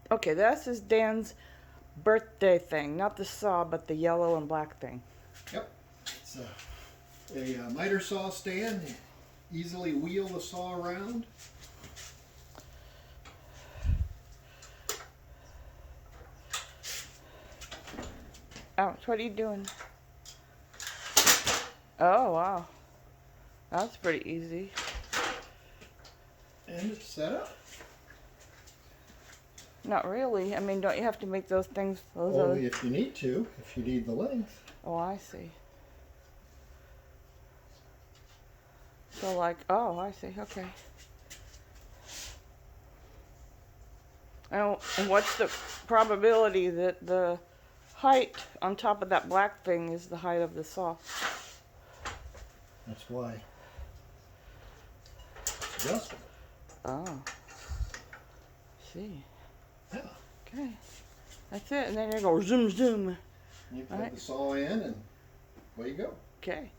Okay, this is Dan's birthday thing. Not the saw, but the yellow and black thing. Yep. It's a miter saw stand. Easily wheel the saw around. Ouch, what are you doing? Oh, wow. That's pretty easy. And it's set up. Not really. I mean, don't you have to make those things? Only if you need to, if you need the length. Oh, I see. So like, oh, I see, okay. And what's the probability that the height on top of that black thing is the height of the saw? That's why. It's adjustable. Oh. See. Yeah. Okay. That's it. And then you go zoom zoom. You put Right. the saw in and away you go. Okay.